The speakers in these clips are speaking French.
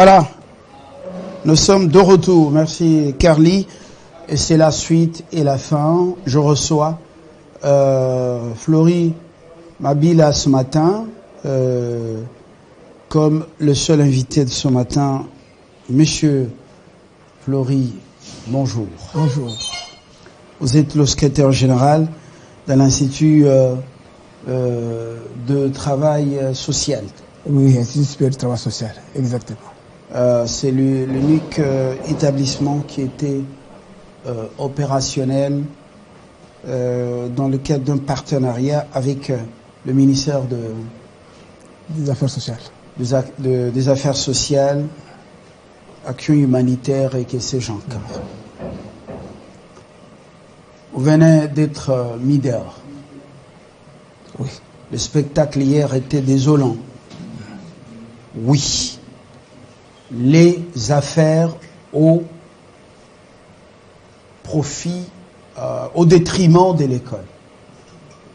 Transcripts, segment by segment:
Voilà, nous sommes de retour. Merci Carly. Et c'est la suite et la fin. Je reçois Florie Mabila ce matin, comme le seul invité de ce matin. Monsieur Florie, bonjour. Bonjour. Vous êtes le secrétaire général de l'Institut de travail social. Oui, Institut supérieur de travail social, exactement. C'est l'unique établissement qui était opérationnel dans le cadre d'un partenariat avec le ministère des Affaires sociales. Des Affaires sociales, Action humanitaire et que sais-je encore. Vous venez d'être mis dehors. Oui. Le spectacle hier était désolant. Oui. Les affaires au profit, au détriment de l'école,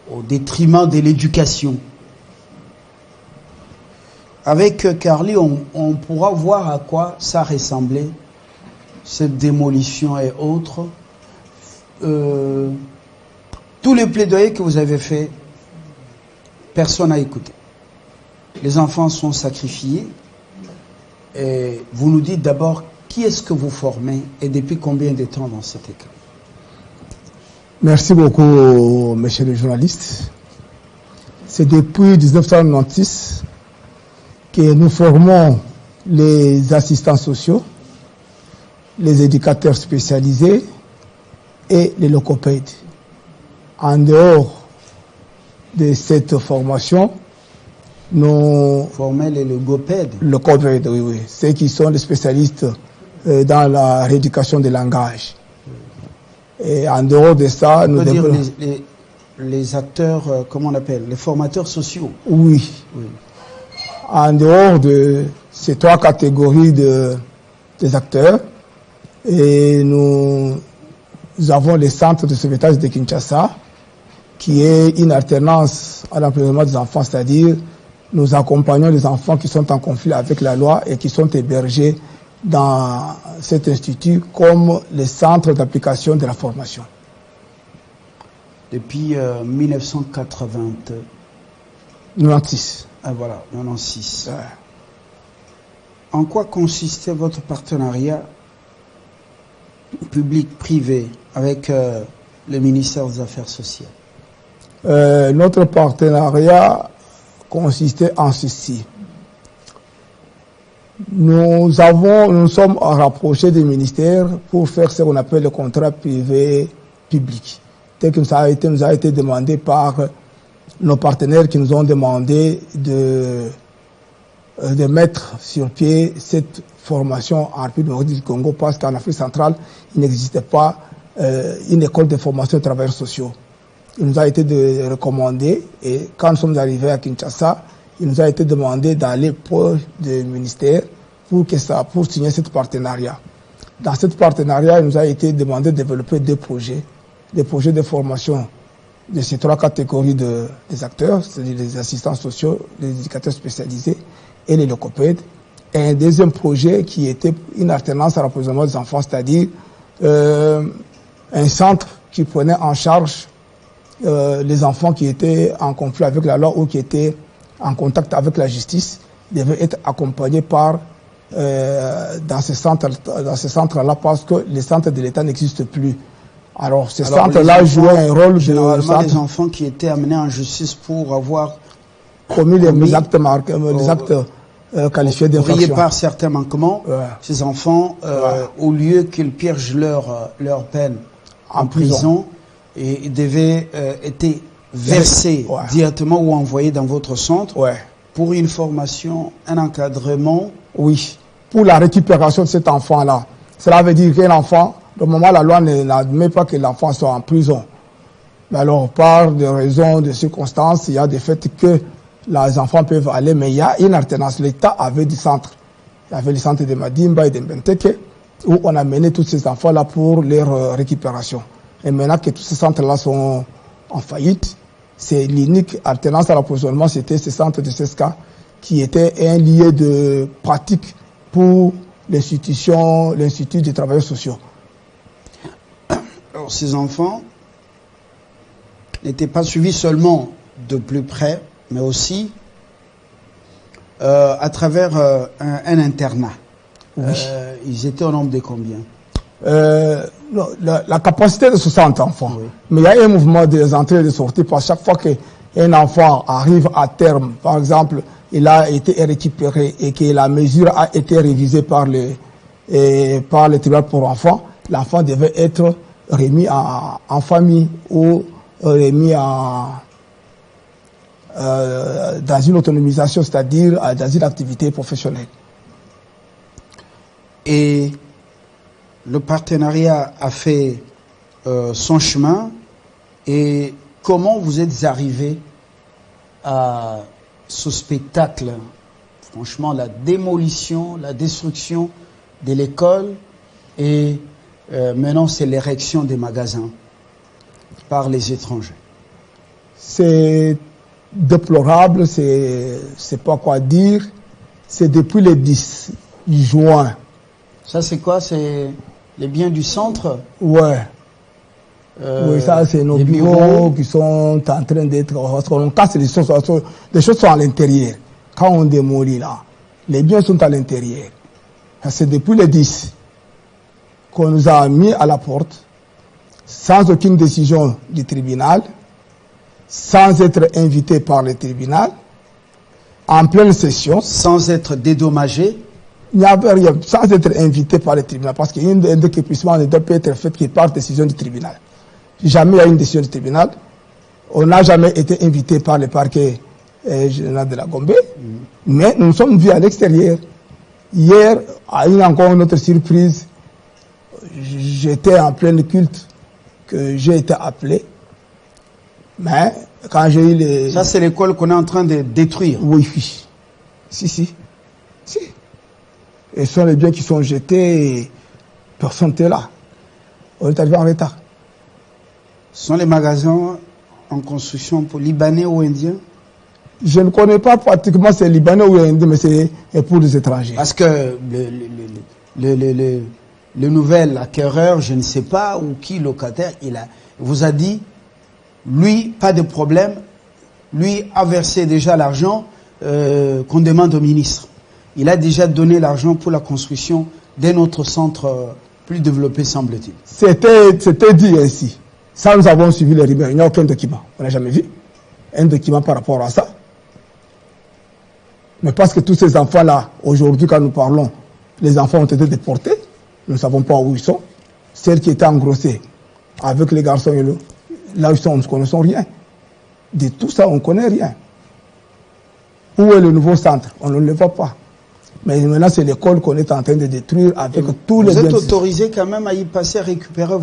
au détriment de l'éducation. Avec Carly, on pourra voir à quoi ça ressemblait, cette démolition et autres. Tous les plaidoyers que vous avez faits, personne n'a écouté. Les enfants sont sacrifiés. Et vous nous dites d'abord qui est-ce que vous formez et depuis combien de temps dans cette école? Merci beaucoup, monsieur le journaliste. C'est depuis 1996 que nous formons les assistants sociaux, les éducateurs spécialisés et les logopèdes. En dehors de cette formation, nous formons les logopèdes. Logopèdes, oui. Ceux qui sont les spécialistes dans la rééducation des langages. Et en dehors de ça, nous dire les acteurs, comment on appelle, les formateurs sociaux. Oui. En dehors de ces trois catégories des acteurs, et nous avons les centres de sauvetage de Kinshasa, qui est une alternance à l'emprisonnement des enfants, c'est-à-dire nous accompagnons les enfants qui sont en conflit avec la loi et qui sont hébergés dans cet institut comme les centres d'application de la formation. Depuis 1980. 96. Ah voilà, 96. Ouais. En quoi consistait votre partenariat public-privé avec le ministère des Affaires sociales? Notre partenariat consistait en ceci. Nous sommes rapprochés des ministères pour faire ce qu'on appelle le contrat privé-public. Tel que nous a été demandé par nos partenaires qui nous ont demandé de mettre sur pied cette formation en République du Congo parce qu'en Afrique centrale, il n'existait pas une école de formation de travailleurs sociaux. Il nous a été recommandé et quand nous sommes arrivés à Kinshasa, il nous a été demandé d'aller pour le ministère pour signer ce partenariat. Dans ce partenariat, il nous a été demandé de développer des projets de formation de ces trois catégories des acteurs, c'est-à-dire les assistants sociaux, les éducateurs spécialisés et les logopèdes. Et un deuxième projet qui était une alternance à l'emprisonnement des enfants, c'est-à-dire un centre qui prenait en charge les enfants qui étaient en conflit avec la loi ou qui étaient en contact avec la justice devaient être accompagnés dans ces centres-là parce que les centres de l'État n'existent plus. Alors ces centres-là jouaient un rôle généralement les enfants qui étaient amenés en justice pour avoir commis les actes qualifiés d'infraction par certains manquements. Ouais. Ces enfants, au lieu qu'ils purgent leur peine en prison, et ils devaient être versés directement ou envoyés dans votre centre pour une formation, un encadrement. Oui, pour la récupération de cet enfant-là. Cela veut dire qu'un enfant, au moment où la loi n'admet pas que l'enfant soit en prison. Mais alors, par des raisons, de circonstances, il y a des faits que les enfants peuvent aller, mais il y a une alternance. L'État avait des centres. Il y avait les centres de Madimba et de Mbenteke, où on a mené tous ces enfants-là pour leur récupération. Et maintenant que tous ces centres-là sont en faillite, c'est l'unique alternance à l'approvisionnement, c'était ce centre de CESCA qui était un lieu de pratique pour l'Institut des travailleurs sociaux. Alors, ces enfants n'étaient pas suivis seulement de plus près, mais aussi à travers un internat. Oui. Ils étaient au nombre de combien? La capacité de 60 enfants. Oui. Mais il y a un mouvement des entrées et des sorties. Parce que chaque fois qu'un enfant arrive à terme, par exemple, il a été récupéré et que la mesure a été révisée par le tribunal pour enfants, l'enfant devait être remis en famille ou remis dans une autonomisation, c'est-à-dire dans une activité professionnelle. Et le partenariat a fait son chemin. Et comment vous êtes arrivé à ce spectacle? Franchement, la démolition, la destruction de l'école et maintenant c'est l'érection des magasins par les étrangers. C'est déplorable, c'est pas quoi dire. C'est depuis le 10 juin. Ça c'est quoi? C'est les biens du centre? Ouais. Oui, ça c'est nos bureaux qui sont en train d'être... On casse les choses sont à l'intérieur. Quand on démolit là, les biens sont à l'intérieur. C'est depuis le 10 qu'on nous a mis à la porte, sans aucune décision du tribunal, sans être invité par le tribunal, en pleine session. Sans être dédommagé. Il n'y avait rien, sans être invité par le tribunal, parce qu'un décaissement ne doit pas être fait que par décision du tribunal. Jamais il y a une décision du tribunal. On n'a jamais été invité par le parquet général de la Gombe, mais nous sommes vus à l'extérieur. Hier, à encore une autre surprise, j'étais en plein culte, que j'ai été appelé. Mais quand j'ai eu les... Ça, c'est l'école qu'on est en train de détruire. Oui, oui. Si. Et ce sont les biens qui sont jetés et personne n'était là. On est arrivé en retard. Ce sont les magasins en construction pour Libanais ou Indiens? Je ne connais pas pratiquement ces Libanais ou Indiens, mais c'est pour les étrangers. Parce que le nouvel acquéreur, je ne sais pas, ou qui locataire, il vous a dit, lui, pas de problème, lui a versé déjà l'argent qu'on demande au ministre. Il a déjà donné l'argent pour la construction d'un autre centre plus développé, semble-t-il. C'était dit ainsi. Ça, nous avons suivi les rumeurs. Il n'y a aucun document. On n'a jamais vu un document par rapport à ça. Mais parce que tous ces enfants-là, aujourd'hui, quand nous parlons, les enfants ont été déportés. Nous ne savons pas où ils sont. Celles qui étaient engrossées avec les garçons, là où ils sont, nous ne connaissons rien. De tout ça, on ne connaît rien. Où est le nouveau centre? On ne le voit pas. Mais maintenant, c'est l'école qu'on est en train de détruire avec tous les biens. Vous êtes autorisé quand même à y passer, à récupérer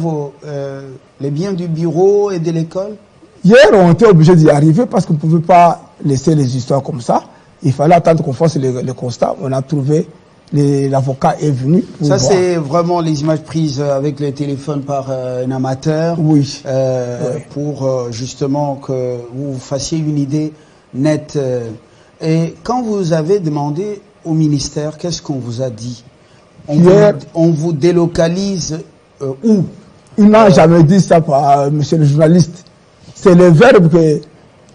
les biens du bureau et de l'école? Hier, on était obligé d'y arriver parce qu'on ne pouvait pas laisser les histoires comme ça. Il fallait attendre qu'on fasse le constat. On a trouvé, l'avocat est venu. Ça, c'est vraiment les images prises avec le téléphone par un amateur. Oui. Pour justement que vous fassiez une idée nette. Et quand vous avez demandé au ministère, qu'est-ce qu'on vous a dit? On vous délocalise où? Il n'a jamais dit ça, monsieur le journaliste. C'est le verbe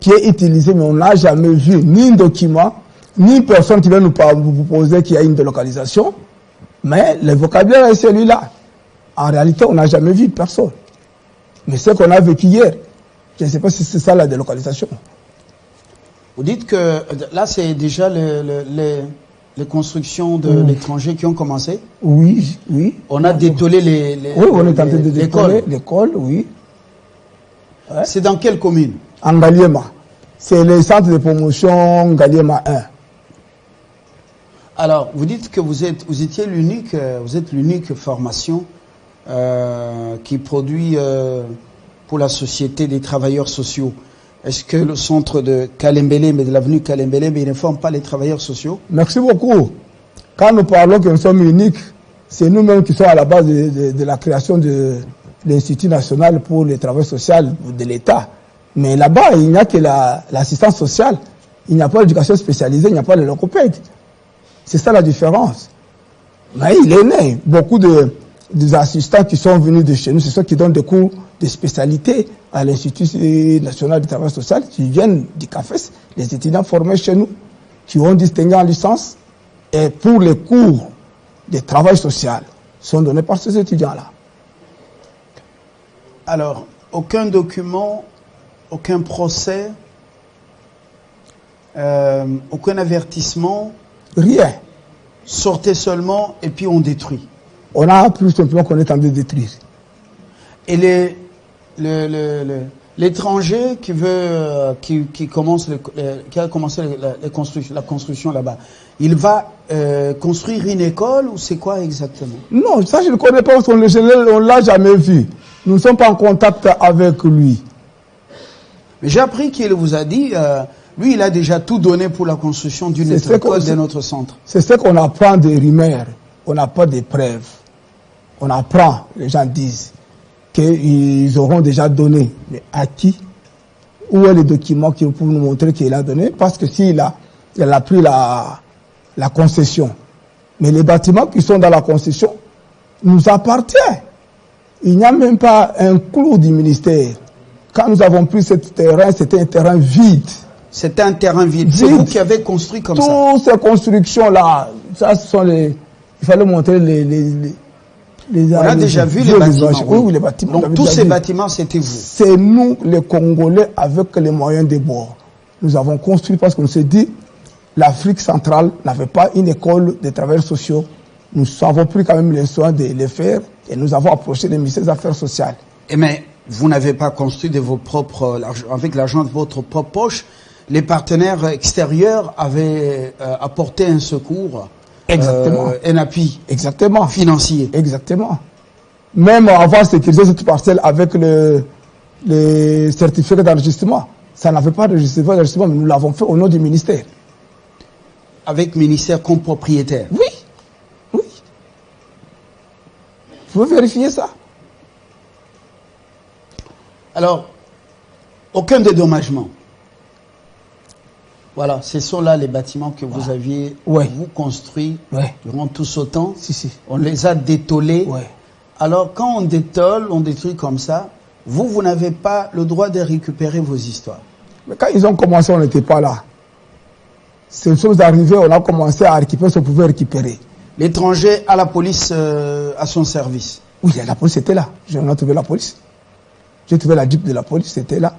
qui est utilisé, mais on n'a jamais vu ni un document, ni une personne qui vient nous proposer qu'il y a une délocalisation. Mais le vocabulaire est celui-là. En réalité, on n'a jamais vu personne. Mais ce qu'on a vécu hier, je ne sais pas si c'est ça la délocalisation. Vous dites que là, c'est déjà les constructions de l'étranger qui ont commencé? Oui. On a détolé oui, on est en train de détoler l'école, oui. Ouais. C'est dans quelle commune? En Ngaliema. C'est le centre de promotion Ngaliema 1. Alors, vous dites que vous êtes l'unique formation qui produit pour la Société des travailleurs sociaux. Est-ce que le centre de Kalembele, mais de l'avenue Kalembele, mais il ne forme pas les travailleurs sociaux? Merci beaucoup. Quand nous parlons que nous sommes uniques, c'est nous-mêmes qui sommes à la base de la création de l'Institut national pour le travail social de l'État. Mais là-bas, il n'y a que l'assistance sociale. Il n'y a pas l'éducation spécialisée, il n'y a pas le logopède. C'est ça la différence. Mais il est né. Beaucoup des assistants qui sont venus de chez nous, c'est ceux qui donnent des cours de spécialité à l'Institut national du travail social, qui viennent du CAFES, les étudiants formés chez nous, qui ont distingué en licence, et pour les cours de travail social, sont donnés par ces étudiants-là. Alors, aucun document, aucun procès, aucun avertissement. Rien. Sortez seulement et puis on détruit. On a plus simplement qu'on est en train de détruire. Et l'étranger qui veut, qui a commencé la construction là-bas, il va construire une école ou c'est quoi exactement? Non, ça je ne connais pas, on ne l'a jamais vu. Nous ne sommes pas en contact avec lui. Mais j'ai appris qu'il vous a dit, lui il a déjà tout donné pour la construction d'une école de notre centre. C'est ce qu'on apprend des rumeurs, on n'a pas de preuves. On apprend, les gens disent qu'ils auront déjà donné. Mais à qui? Où est le document qui pour nous montrer qu'il a donné? Parce que s'il a pris la concession. Mais les bâtiments qui sont dans la concession nous appartiennent. Il n'y a même pas un clou du ministère. Quand nous avons pris ce terrain, c'était un terrain vide. C'était un terrain vide. C'est vous qui avez construit comme ça. Toutes ces constructions-là, ça ce sont les... Il fallait montrer on a déjà vu les bâtiments. Oui, les bâtiments. Donc tous ces bâtiments, c'était vous. C'est nous, les Congolais, avec les moyens de bord. Nous avons construit parce qu'on s'est dit, l'Afrique centrale n'avait pas une école de travailleurs sociaux. Nous avons pris quand même les soins de les faire et nous avons approché les ministères des Affaires sociales. Mais vous n'avez pas construit de vos propres, avec l'argent de votre propre poche. Les partenaires extérieurs avaient apporté un secours. Exactement. Un appui. Exactement. Financier. Exactement. Même avoir sécurisé cette parcelle avec le certificat d'enregistrement. Ça n'avait pas de certificat d'enregistrement, mais nous l'avons fait au nom du ministère. Avec le ministère comme propriétaire? Oui. Oui. Vous pouvez vérifier ça. Alors, aucun dédommagement. Voilà, ce sont là les bâtiments que vous aviez vous construits durant tout ce temps. Si. On les a détolés. Alors, quand on détole, on détruit comme ça, vous n'avez pas le droit de récupérer vos histoires. Mais quand ils ont commencé, on n'était pas là. Ces choses arrivées, on a commencé à récupérer ce qu'on pouvait récupérer. L'étranger a la police à son service? Oui, la police était là. On a trouvé la police. J'ai trouvé la jeep de la police, c'était là.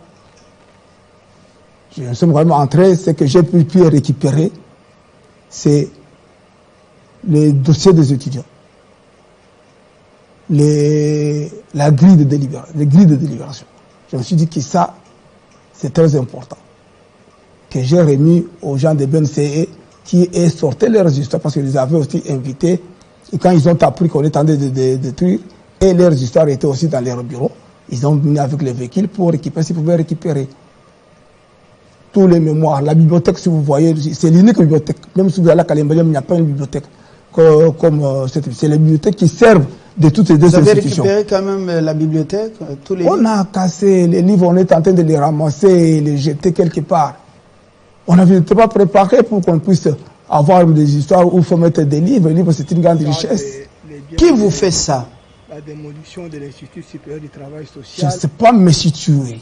Je suis vraiment entré, ce que j'ai pu récupérer, c'est les dossiers des étudiants, la grille de délibération. Je me suis dit que ça, c'est très important. Que j'ai remis aux gens de BNCE qui sortaient leurs histoires parce qu'ils les avaient aussi invités. Et quand ils ont appris qu'on était en train de détruire, et leurs histoires étaient aussi dans leur bureau, ils ont venu avec les véhicules pour récupérer s'ils pouvaient récupérer. Tous les mémoires, la bibliothèque, si vous voyez, c'est l'unique bibliothèque. Même si vous allez à Kalembalium, il n'y a pas une bibliothèque c'est les bibliothèques qui servent de toutes ces deux institutions. Vous avez récupéré quand même la bibliothèque, tous les livres? On a cassé les livres, on est en train de les ramasser et les jeter quelque part. On n'était pas préparé pour qu'on puisse avoir des histoires où il faut mettre des livres. Les livres, c'est une grande richesse. Qui vous fait ça? La démolition de l'Institut supérieur du travail social. Je ne sais pas me situer.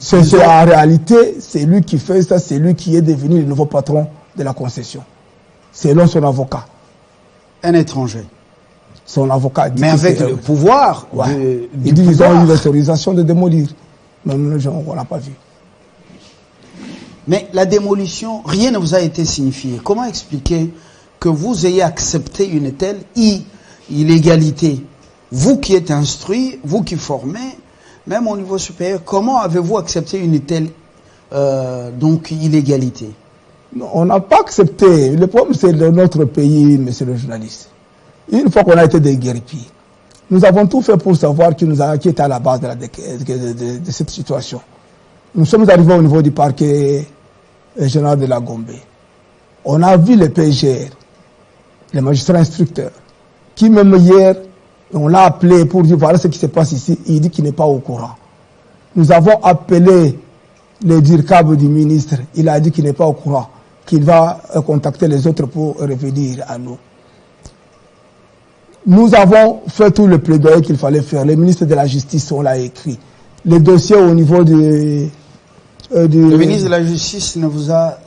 En réalité, c'est lui qui fait ça, c'est lui qui est devenu le nouveau patron de la concession. Selon son avocat. Un étranger. Son avocat dit. Mais avec le pouvoir. Il dit qu'ils ont eu l'autorisation de démolir. Mais nous, on n'a pas vu. Mais la démolition, rien ne vous a été signifié. Comment expliquer que vous ayez accepté une telle illégalité? Vous qui êtes instruit, vous qui formez, même au niveau supérieur, comment avez-vous accepté une telle illégalité? Non, on n'a pas accepté. Le problème, c'est de notre pays, monsieur le journaliste. Une fois qu'on a été déguerpis, nous avons tout fait pour savoir qui était à la base de cette situation. Nous sommes arrivés au niveau du parquet général de la Gombe. On a vu les PGR, les magistrats instructeurs, qui même hier, on l'a appelé pour dire voilà ce qui se passe ici. Il dit qu'il n'est pas au courant. Nous avons appelé le DIRCAB du ministre. Il a dit qu'il n'est pas au courant, qu'il va contacter les autres pour revenir à nous. Nous avons fait tout le plaidoyer qu'il fallait faire. Le ministre de la Justice, on l'a écrit. Les dossiers au niveau du... Le ministre de la Justice ne vous a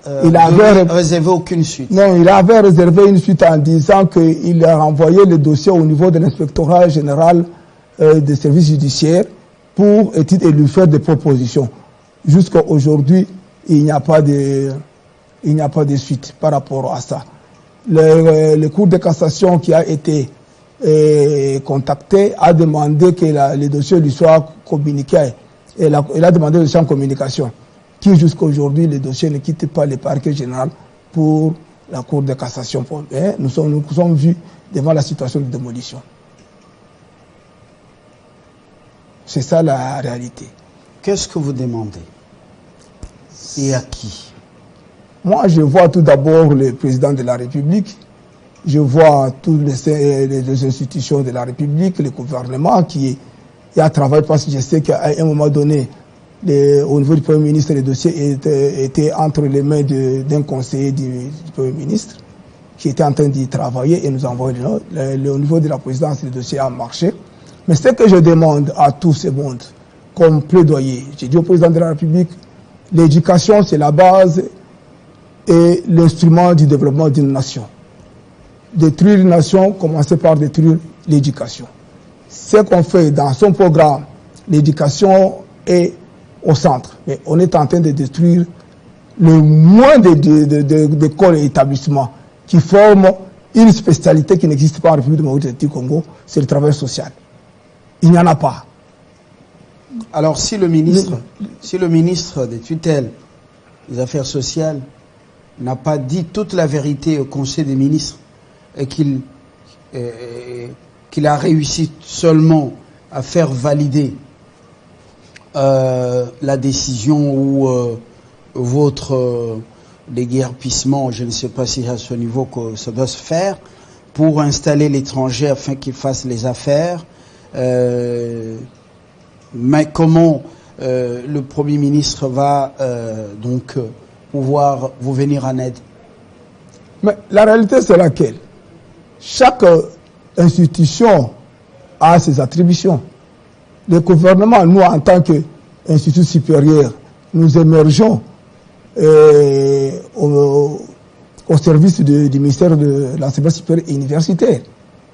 réservé aucune suite. Non, il avait réservé une suite en disant qu'il a renvoyé le dossier au niveau de l'inspectorat général des services judiciaires pour étudier et lui faire des propositions. Jusqu'à aujourd'hui, il n'y a pas de suite par rapport à ça. Le Cour de cassation qui a été contacté a demandé que le dossier lui soit communiqué. Il a demandé le dossier en communication. Qui jusqu'à aujourd'hui, le dossier ne quitte pas le parquet général pour la Cour de cassation. Et nous sommes vus devant la situation de démolition. C'est ça la réalité. Qu'est-ce que vous demandez? Et à qui? Moi, je vois tout d'abord le président de la République. Je vois toutes les institutions de la République, le gouvernement qui a travaillé parce que je sais qu'à un moment donné, au niveau du Premier ministre, le dossier était entre les mains d'un conseiller du Premier ministre qui était en train d'y travailler et nous envoyer au niveau de la présidence, le dossier a marché. Mais ce que je demande à tout ce monde, comme plaidoyer, j'ai dit au président de la République, l'éducation c'est la base et l'instrument du développement d'une nation. Détruire une nation, commencer par détruire l'éducation. Ce qu'on fait dans son programme, l'éducation est au centre. Mais on est en train de détruire le moins d'écoles et d'établissements qui forment une spécialité qui n'existe pas en République démocratique du Congo, c'est le travail social. Il n'y en a pas. Alors si le ministre des tutelles des affaires sociales n'a pas dit toute la vérité au Conseil des ministres et qu'il a réussi seulement à faire valider la décision ou votre déguerpissement, je ne sais pas si à ce niveau que ça doit se faire, pour installer l'étranger afin qu'il fasse les affaires. Mais comment le Premier ministre va donc pouvoir vous venir en aide? Mais la réalité c'est laquelle? Chaque institution a ses attributions. Le gouvernement, nous en tant qu'institut supérieur, nous émergeons au service du ministère de l'enseignement supérieur et universitaire.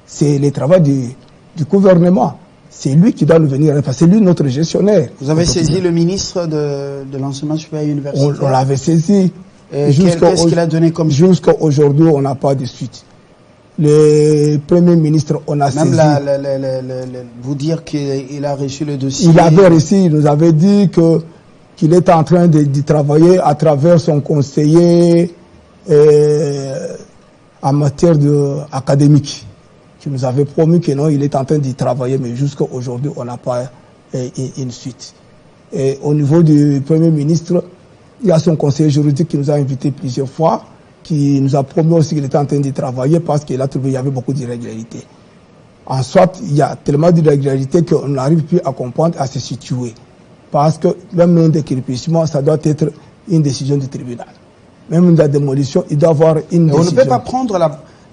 C'est le travail du gouvernement. C'est lui qui doit nous venir, c'est lui notre gestionnaire. Vous avez saisi le ministre de l'enseignement supérieur et universitaire? On l'avait saisi. Qu'est-ce qu'il a donné comme suite? Jusqu'à aujourd'hui, on n'a pas de suite. Le Premier ministre, on a saisi. Même vous dire qu'il a reçu le dossier. Il avait reçu, il nous avait dit qu'il est en train de travailler à travers son conseiller en matière académique. Qui nous avait promis que non, il est en train d'y travailler, mais jusqu'à aujourd'hui, on n'a pas une suite. Et au niveau du Premier ministre, il y a son conseiller juridique qui nous a invités plusieurs fois, qui nous a promis aussi qu'il était en train d'y travailler parce qu'il a trouvé qu'il y avait beaucoup d'irrégularités. En soit, il y a tellement d'irrégularités qu'on n'arrive plus à comprendre, à se situer. Parce que même un décrépissement, ça doit être une décision du tribunal. Même la démolition, il doit y avoir une décision. On ne peut pas prendre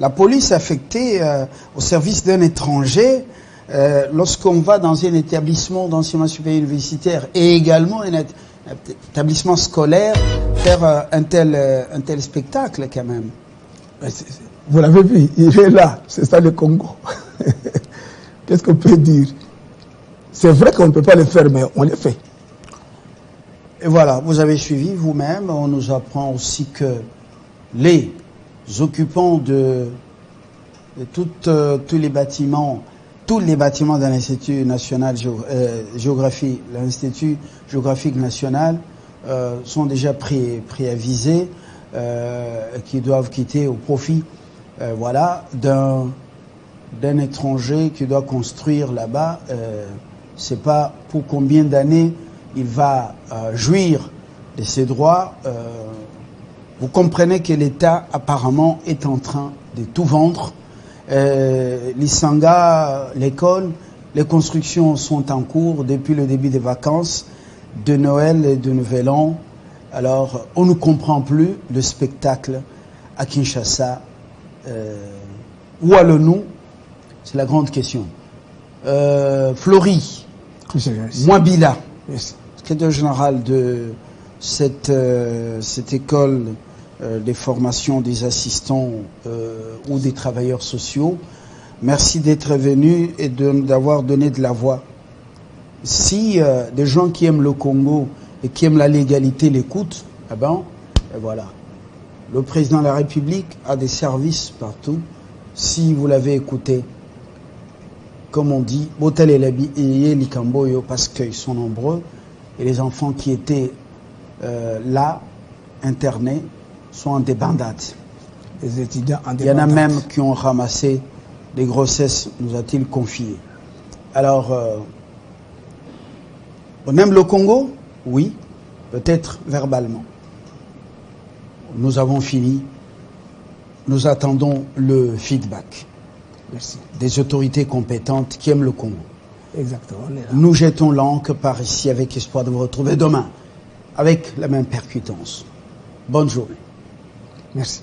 la police affectée au service d'un étranger lorsqu'on va dans un établissement d'enseignement supérieur universitaire et également un établissement scolaire faire un tel spectacle quand même. Vous l'avez vu, il est là, c'est ça le Congo. Qu'est-ce qu'on peut dire? C'est vrai qu'on ne peut pas le faire, mais on le fait. Et voilà, vous avez suivi vous-même, on nous apprend aussi que les occupants de tous les bâtiments de l'Institut national géographie, l'Institut géographique national sont déjà préavisés, qui doivent quitter au profit, d'un étranger qui doit construire là-bas. C'est pas pour combien d'années il va jouir de ses droits. Vous comprenez que l'État apparemment est en train de tout vendre. L'Isanga, l'école, les constructions sont en cours depuis le début des vacances de Noël et de Nouvel An. Alors, on ne comprend plus le spectacle à Kinshasa. Où allons-nous? C'est la grande question. Flory, Mwabila, secrétaire général de cette école des formations des assistants ou des travailleurs sociaux. Merci d'être venu et d'avoir donné de la voix. Si des gens qui aiment le Congo et qui aiment la légalité l'écoutent, eh ben, et voilà. Le président de la République a des services partout. Si vous l'avez écouté, comme on dit, Botel et Likamboyo, parce qu'ils sont nombreux, et les enfants qui étaient là, internés, sont en débandade. Les étudiants en débandade. Il y en a même qui ont ramassé des grossesses, nous a-t-il confié. Alors, on aime le Congo? Oui, peut-être verbalement. Nous avons fini. Nous attendons le feedback. Merci. Des autorités compétentes qui aiment le Congo. Exactement. Nous jetons l'encre par ici avec espoir de vous retrouver demain avec la même percutance. Bonne journée. Merci.